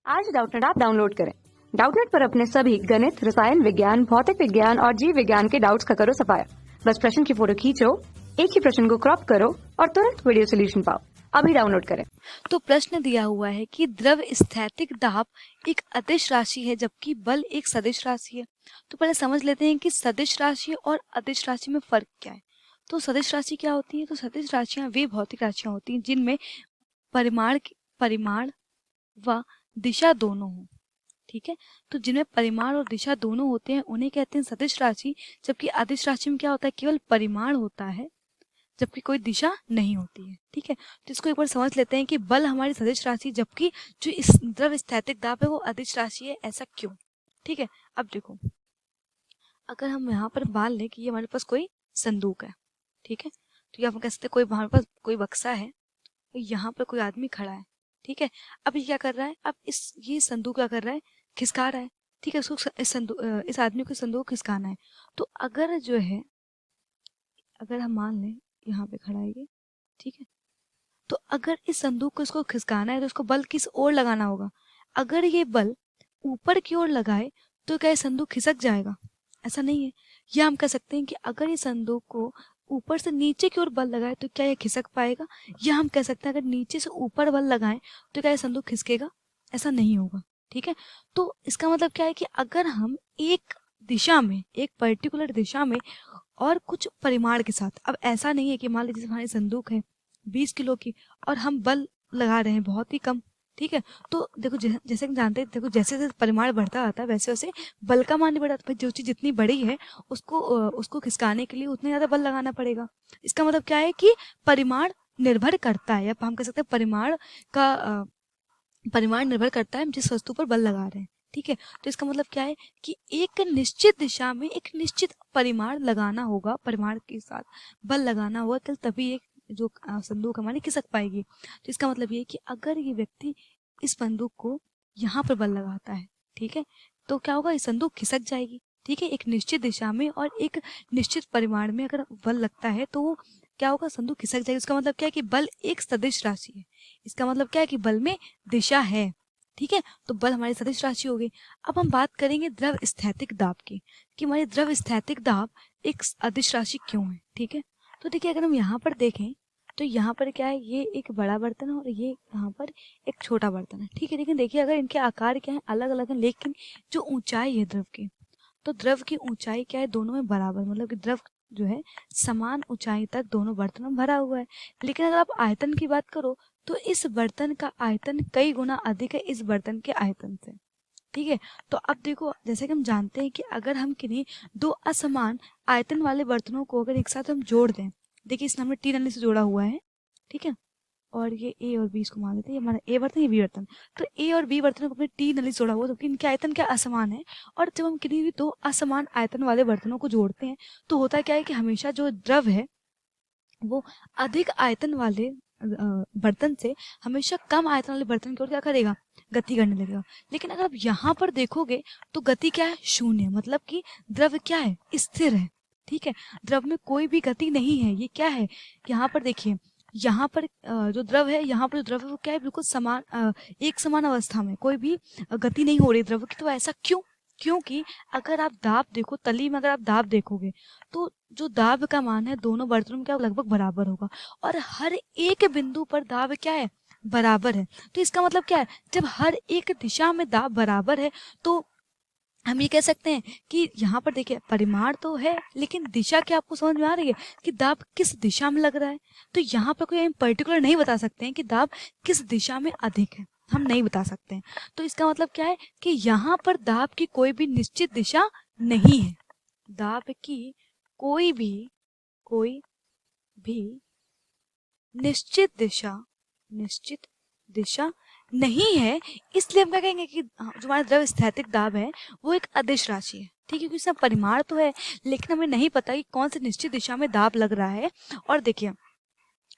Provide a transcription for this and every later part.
आज Doubtnut app download करें। Doubtnut पर अपने सभी गणित, रसायन विज्ञान, भौतिक विज्ञान और जीव विज्ञान के डाउट्स का करो सफाया। बस प्रश्न की फोटो खींचो, एक ही प्रश्न को क्रॉप करो और तुरंत वीडियो सोल्यूशन पाओ। अभी डाउनलोड करें। तो प्रश्न दिया हुआ है कि द्रव स्थैतिक दाब एक अदिश राशि है जबकि बल एक सदिश राशि है। तो पहले समझ लेते हैं कि सदिश राशि और अदिश राशि में फर्क क्या है। तो सदिश राशि क्या होती है? तो सदिश राशियां वे भौतिक राशियां होती हैं जिनमें परिमाण व दिशा दोनों हो। ठीक है, तो जिनमें परिमाण और दिशा दोनों होते हैं उन्हें कहते हैं सदिश राशि। जबकि अदिश राशि में क्या होता है? केवल परिमाण होता है जबकि कोई दिशा नहीं होती है। ठीक है, तो इसको एक बार समझ लेते हैं कि बल हमारी सदिश राशि जबकि जो इस द्रव स्थैतिक दाब है वो अदिश राशि है। ऐसा क्यों? ठीक है, अब देखो, अगर हम यहाँ पर मान लें कि ये हमारे पास कोई संदूक है, ठीक है, तो ये हम कह सकते हैं कोई हमारे पास कोई बक्सा है, तो यहाँ पर कोई आदमी खड़ा है। ठीक है, अब ये क्या कर रहा है? अब ये संदूक क्या कर रहा है? खिसका रहा है। ठीक है, उसको इस आदमी को संदूक खिसकाना है। तो अगर जो है, अगर हम मान लें यहाँ पे खड़ा है ये, ठीक है, तो अगर इस संदूक को इसको खिसकाना है तो उसको बल किस ओर लगाना होगा? अगर ये बल ऊपर की ओर लगाए तो क्या ये संदूक खिसक जाएगा? ऐसा नहीं है। या हम कह सकते हैं कि अगर ये संदूक को ऊपर से नीचे की ओर बल लगाए तो क्या ये खिसक पाएगा? या हम कह सकते हैं अगर नीचे से ऊपर बल लगाएं तो क्या ये संदूक खिसकेगा? ऐसा नहीं होगा। ठीक है, तो इसका मतलब क्या है कि अगर हम एक दिशा में, एक पर्टिकुलर दिशा में और कुछ परिमाण के साथ, अब ऐसा नहीं है कि मान लीजिए हमारी संदूक है 20 किलो की और हम बल लगा रहे हैं बहुत ही कम। ठीक है, तो देखो जैसे हम जानते हैं, देखो जैसे जैसे परिमाण बढ़ता आता है वैसे वैसे बल का मान भी बढ़ता है। जो चीज जितनी बड़ी है उसको खिसकाने के लिए उतना ज्यादा बल लगाना पड़ेगा। इसका मतलब क्या है कि परिमाण निर्भर करता है, या हम कह सकते हैं परिमाण निर्भर करता है हम जिस वस्तु पर बल लगा रहे हैं। ठीक है, तो इसका मतलब क्या है कि एक निश्चित दिशा में एक निश्चित परिमाण लगाना होगा, परिमाण के साथ बल लगाना होगा, तभी एक जो संदूक हमारी खिसक पाएगी। तो इसका मतलब ये है कि अगर ये व्यक्ति इस बंदूक को यहाँ पर बल लगाता है, ठीक है, तो क्या होगा? ये संदूक खिसक जाएगी। ठीक है, एक निश्चित दिशा में और एक निश्चित परिमाण में अगर बल लगता है तो क्या होगा? संदूक खिसक जाएगी। इसका मतलब क्या है कि बल एक सदिश राशि है। इसका मतलब क्या है कि बल में दिशा है। ठीक है, तो बल हमारी सदिश राशि हो गई। अब हम बात करेंगे द्रव स्थैतिक दाब की, कि हमारी द्रव स्थैतिक दाब एक अदिश राशि क्यों है। ठीक है, तो देखिए अगर हम यहाँ पर देखें तो यहाँ पर क्या है? ये एक बड़ा बर्तन है और ये यहाँ पर एक छोटा बर्तन है। ठीक है, लेकिन देखिए अगर इनके आकार क्या है? अलग अलग है, लेकिन जो ऊंचाई है द्रव की, तो द्रव की ऊंचाई क्या है? दोनों में बराबर, मतलब कि द्रव जो है समान ऊंचाई तक दोनों बर्तनों में भरा हुआ है। लेकिन अगर आप आयतन की बात करो तो इस बर्तन का आयतन कई गुना अधिक है इस बर्तन के आयतन से। ठीक है, तो अब देखो जैसे कि हम जानते हैं कि अगर हम किन्हीं दो असमान आयतन वाले बर्तनों को अगर एक साथ हम जोड़ दें, देखिए इसने हमने 3 से जोड़ा हुआ है। ठीक है, और ये ए और बी, इसको मान लेते हैं, ये हमारा ए बर्तन, ये बी बर्तन। तो ए और बी बर्तनों को अपने टी नली से जोड़ा हुआ, जबकि इनके आयतन क्या असमान है। और जब हम किन्हीं भी दो असमान आयतन वाले बर्तनों को जोड़ते हैं तो होता क्या है कि हमेशा जो द्रव है वो अधिक आयतन वाले बर्तन से हमेशा कम आयतन वाले बर्तन की ओर क्या करेगा? गति करने लगेगा। लेकिन अगर आप यहाँ पर देखोगे तो गति क्या है? शून्य, मतलब कि द्रव क्या है? स्थिर है। ठीक है, द्रव में कोई भी गति नहीं है। ये क्या है? यहाँ पर देखिए, यहाँ पर जो द्रव है, यहाँ पर जो द्रव है वो क्या है? बिल्कुल समान, एक समान अवस्था में, कोई भी गति नहीं हो रही द्रव की। तो ऐसा क्यों? क्योंकि अगर आप दाब देखो, तली में अगर आप दाब देखोगे तो जो दाब का मान है दोनों बर्तनों में क्या लगभग बराबर होगा, और हर एक बिंदु पर दाब क्या है? बराबर है। तो इसका मतलब क्या है? जब हर एक दिशा में दाब बराबर है तो हम ये कह सकते हैं कि यहाँ पर देखिए परिमाण तो है लेकिन दिशा क्या आपको समझ में आ रही है कि दाब किस दिशा में लग रहा है? तो यहाँ पर कोई हम पर्टिकुलर नहीं बता सकते हैं कि दाब किस दिशा में अधिक है, हम नहीं बता सकते हैं। तो इसका मतलब क्या है कि यहाँ पर दाब की कोई भी निश्चित दिशा नहीं है। दाब की कोई भी निश्चित दिशा नहीं है। इसलिए हम क्या कहेंगे कि जो हमारा द्रव स्थैतिक दाब है वो एक अदिश राशि है। ठीक है, क्योंकि इसमें परिमाण तो है लेकिन हमें नहीं पता कि कौन सी निश्चित दिशा में दाब लग रहा है। और देखिए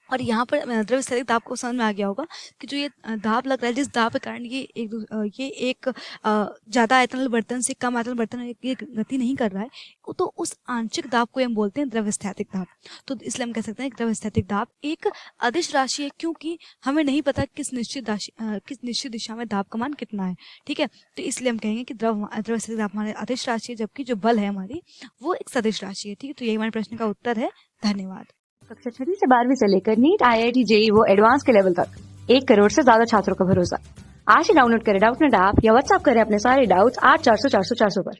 और यहाँ पर द्रव्यस्थैतिक दाब को समझ में आ गया होगा कि जो ये दाब लग रहा है, जिस दाब के कारण ये एक ज्यादा आयतन वाले बर्तन से कम आयतन वाले बर्तन में ये गति नहीं कर रहा है, तो उस आंशिक दाब को हम बोलते हैं द्रव्यस्थैतिक दाब। तो इसलिए हम कह सकते हैं कि द्रव्यस्थैतिक दाब एक अदिश राशि है, क्योंकि हमें नहीं पता किस निश्चित दिशा में दाब का मान कितना है। ठीक है, तो इसलिए हम कहेंगे कि द्रव्यस्थैतिक दाब हमारी अदिश राशि है, जबकि जो बल है हमारी वो एक सदिश राशि है। ठीक है, तो यही हमारे प्रश्न का उत्तर है। धन्यवाद। कक्षा 6वीं से 12वीं से लेकर नीट, IIT, JEE वो एडवांस के लेवल तक 1 करोड़ से ज्यादा छात्रों का भरोसा। आज ही डाउनलोड करें डाउटनेट ऐप या व्हाट्सएप करें अपने सारे डाउट्स 8400 400 400 पर।